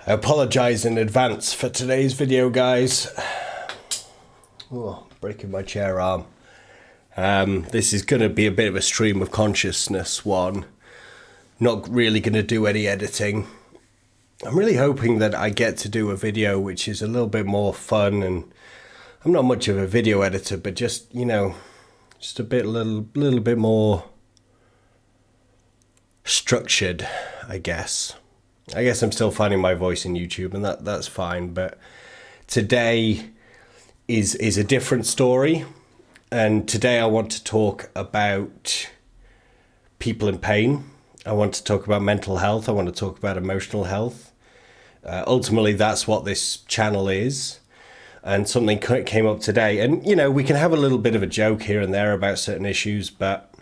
I apologize in advance for today's video, guys. Oh, breaking my chair arm. This is going to be a bit of a stream of consciousness one. Not really going to do any editing. I'm really hoping that I get to do a video which is a little bit more fun, and I'm not much of a video editor, but just, just a little bit more structured, I guess. I guess I'm still finding my voice in YouTube, and that's fine. But today is a different story, and today I want to talk about people in pain. I want to talk about mental health. I want to talk about emotional health. Ultimately, that's what this channel is. And something came up today, and we can have a little bit of a joke here and there about certain issues, but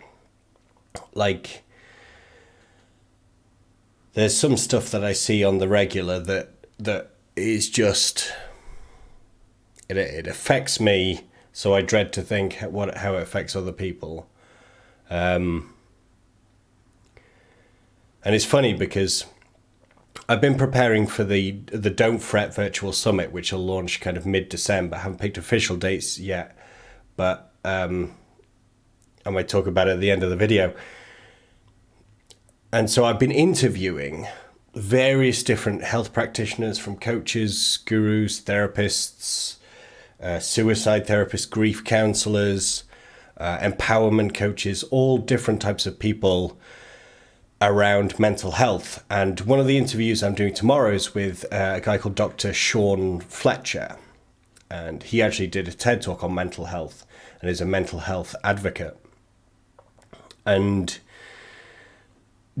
there's some stuff that I see on the regular that is just, it affects me, so I dread to think how it affects other people. And it's funny because I've been preparing for the Don't Fret Virtual Summit, which will launch kind of mid-December. I haven't picked official dates yet, but I might talk about it at the end of the video. And so I've been interviewing various different health practitioners, from coaches, gurus, therapists, suicide therapists, grief counselors, empowerment coaches, all different types of people around mental health. And one of the interviews I'm doing tomorrow is with a guy called Dr. Sean Fletcher. And he actually did a TED talk on mental health and is a mental health advocate. And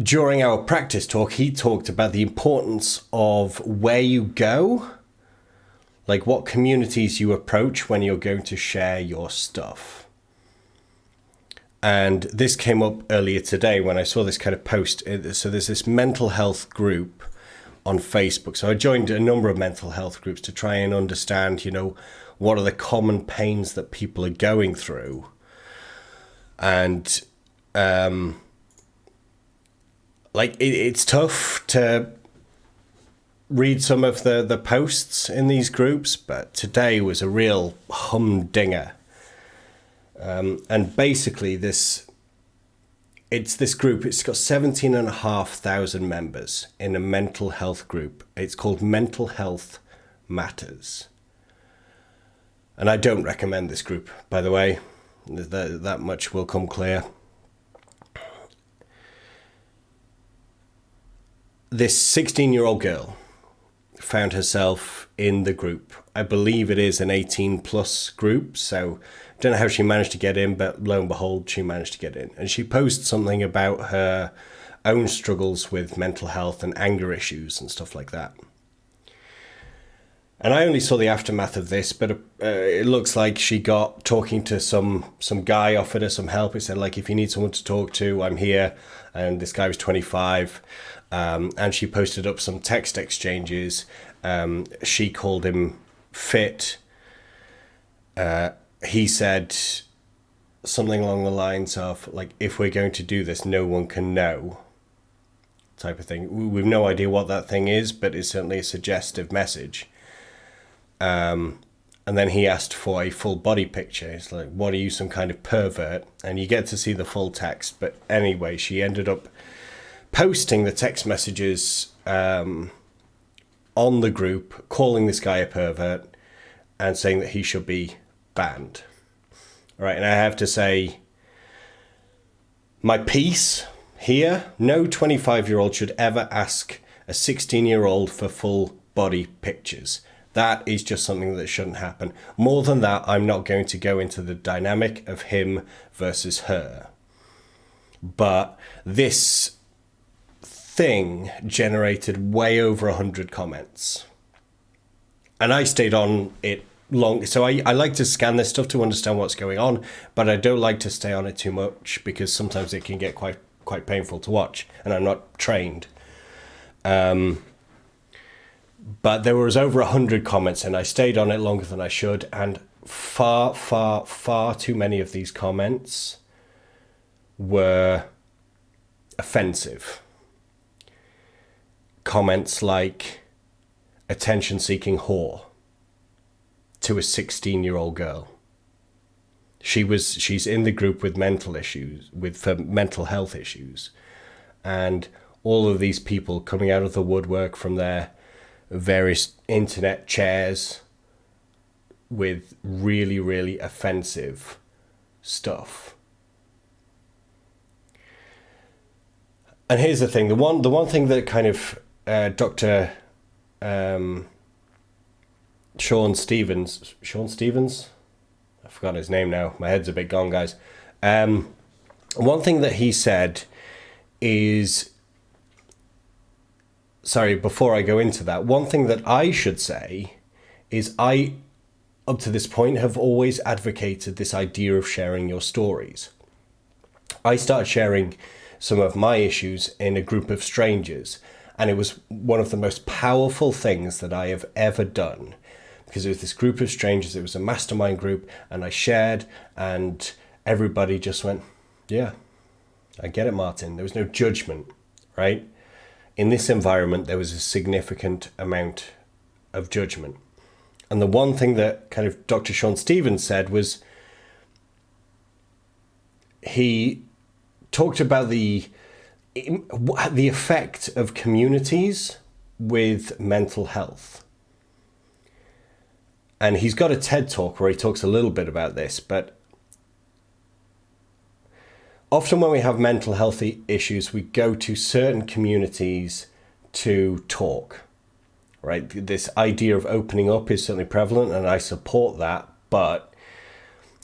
during our practice talk, he talked about the importance of where you go, like what communities you approach when you're going to share your stuff. And this came up earlier today when I saw this kind of post. So there's this mental health group on Facebook. So I joined a number of mental health groups to try and understand, what are the common pains that people are going through. And it's tough to read some of the posts in these groups, but today was a real humdinger. And basically this group, it's got 17,500 members in a mental health group. It's called Mental Health Matters. And I don't recommend this group, by the way. That much will come clear. This 16-year-old girl found herself in the group. I believe it is an 18-plus group, so I don't know how she managed to get in, but lo and behold, she managed to get in. And she posted something about her own struggles with mental health and anger issues and stuff like that. And I only saw the aftermath of this, but it looks like she got talking to some guy, offered her some help. He said, if you need someone to talk to, I'm here. And this guy was 25. And she posted up some text exchanges. She called him fit. He said something along the lines of, if we're going to do this, no one can know, type of thing. We've no idea what that thing is, but it's certainly a suggestive message. And then he asked for a full body picture. It's like, what are you, some kind of pervert? And you get to see the full text. But anyway, she ended up posting the text messages on the group, calling this guy a pervert and saying that he should be banned. All right, and I have to say, my piece here, no 25-year-old should ever ask a 16-year-old for full body pictures. That is just something that shouldn't happen. More than that, I'm not going to go into the dynamic of him versus her. But this thing generated way over 100 comments. And I stayed on it long. So I like to scan this stuff to understand what's going on, but I don't like to stay on it too much because sometimes it can get quite painful to watch, and I'm not trained. But there was over 100 comments, and I stayed on it longer than I should, and far, far, far too many of these comments were offensive. Comments like, attention-seeking whore to a 16-year-old girl. She's in the group with mental issues, for mental health issues, and all of these people coming out of the woodwork from their various internet chairs with really, really offensive stuff. And here's the thing: the one thing that kind of Dr. Sean Stevens, I forgot his name now. My head's a bit gone, guys. One thing that he said is, sorry, before I go into that, one thing that I should say is I, up to this point, have always advocated this idea of sharing your stories. I started sharing some of my issues in a group of strangers, and it was one of the most powerful things that I have ever done, because it was this group of strangers, it was a mastermind group, and I shared, and everybody just went, yeah, I get it, Martin. There was no judgment, right? In this environment, there was a significant amount of judgment. And the one thing that kind of Dr. Sean Stevens said was, he talked about the effect of communities with mental health. And he's got a TED talk where he talks a little bit about this, but often when we have mental health issues, we go to certain communities to talk, right? This idea of opening up is certainly prevalent, and I support that, but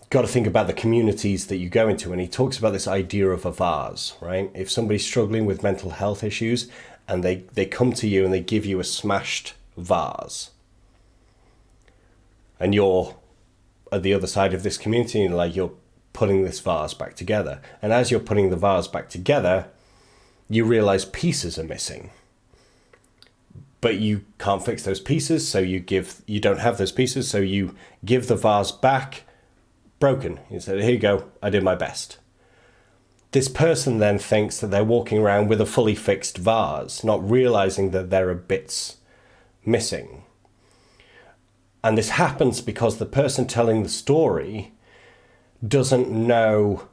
got to think about the communities that you go into. And he talks about this idea of a vase, right? If somebody's struggling with mental health issues and they come to you and they give you a smashed vase, and you're at the other side of this community, and like you're putting this vase back together. And as you're putting the vase back together, you realize pieces are missing. But you can't fix those pieces, so you don't have those pieces, so you give the vase back broken. You say, here you go, I did my best. This person then thinks that they're walking around with a fully fixed vase, not realizing that there are bits missing. And this happens because the person telling the story doesn't know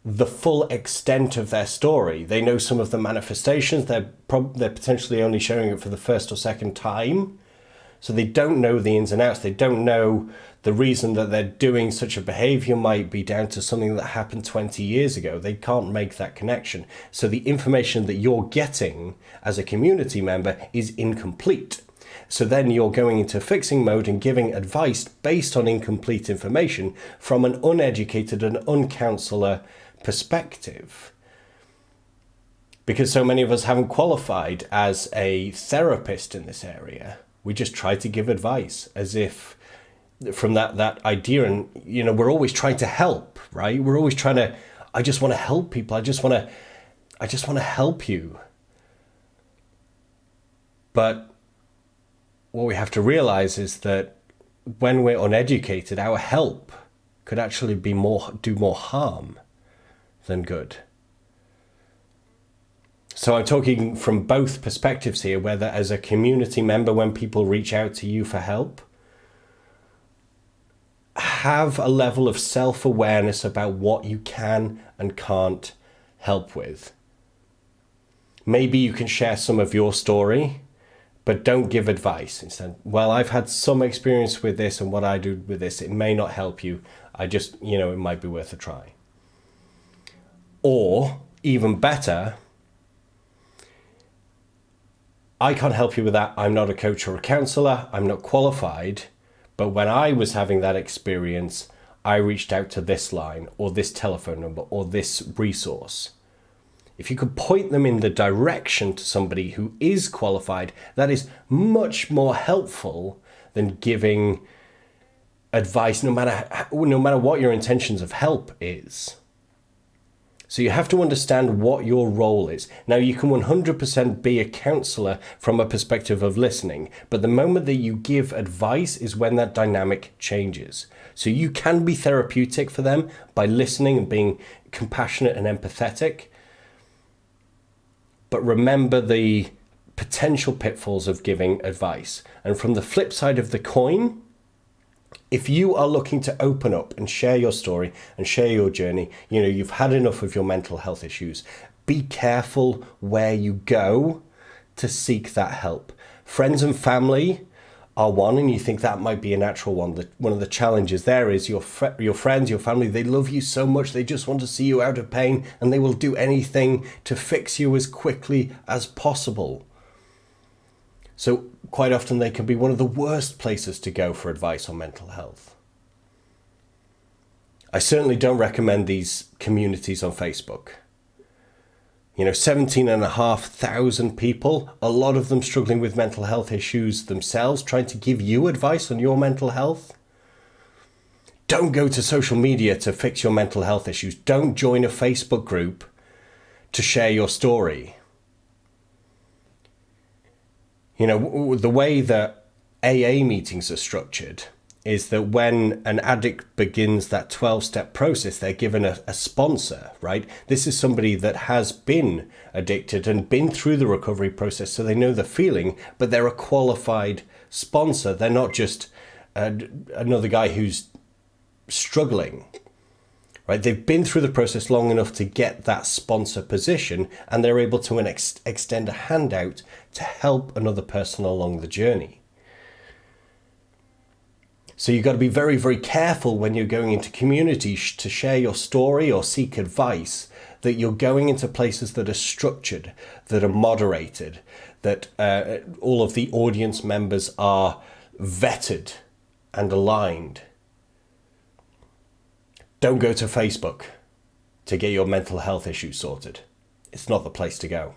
the full extent of their story. They know some of the manifestations. They're potentially only sharing it for the first or second time. So they don't know the ins and outs. They don't know the reason that they're doing such a behavior might be down to something that happened 20 years ago. They can't make that connection. So the information that you're getting as a community member is incomplete. So then you're going into fixing mode and giving advice based on incomplete information from an uneducated and uncounselor perspective. Because so many of us haven't qualified as a therapist in this area. We just try to give advice as if from that idea, and we're always trying to help, right? We're always trying to, I just want to help people. I just want to help you. But what we have to realize is that when we're uneducated, our help could actually do more harm than good. So I'm talking from both perspectives here, whether as a community member, when people reach out to you for help, have a level of self-awareness about what you can and can't help with. Maybe you can share some of your story, but don't give advice. Instead, well, I've had some experience with this, and what I do with this, it may not help you. I just, it might be worth a try. Or, even better, I can't help you with that. I'm not a coach or a counselor. I'm not qualified. But when I was having that experience, I reached out to this line or this telephone number or this resource. If you could point them in the direction to somebody who is qualified, that is much more helpful than giving advice, no matter what your intentions of help is. So you have to understand what your role is. Now, you can 100% be a counselor from a perspective of listening, but the moment that you give advice is when that dynamic changes. So you can be therapeutic for them by listening and being compassionate and empathetic. But remember the potential pitfalls of giving advice. And from the flip side of the coin, if you are looking to open up and share your story and share your journey, you've had enough of your mental health issues, be careful where you go to seek that help. Friends and family are one, and you think that might be a natural one. One of the challenges there is your friends, your family, they love you so much, they just want to see you out of pain, and they will do anything to fix you as quickly as possible. So quite often they can be one of the worst places to go for advice on mental health. I certainly don't recommend these communities on Facebook. 17,500 people, a lot of them struggling with mental health issues themselves, trying to give you advice on your mental health. Don't go to social media to fix your mental health issues. Don't join a Facebook group to share your story. The way that AA meetings are structured is that when an addict begins that 12-step process, they're given a sponsor, right? This is somebody that has been addicted and been through the recovery process, so they know the feeling, but they're a qualified sponsor. They're not just another guy who's struggling, right? They've been through the process long enough to get that sponsor position, and they're able to extend a hand out to help another person along the journey. So you've got to be very, very careful when you're going into communities to share your story or seek advice, that you're going into places that are structured, that are moderated, that all of the audience members are vetted and aligned. Don't go to Facebook to get your mental health issues sorted. It's not the place to go.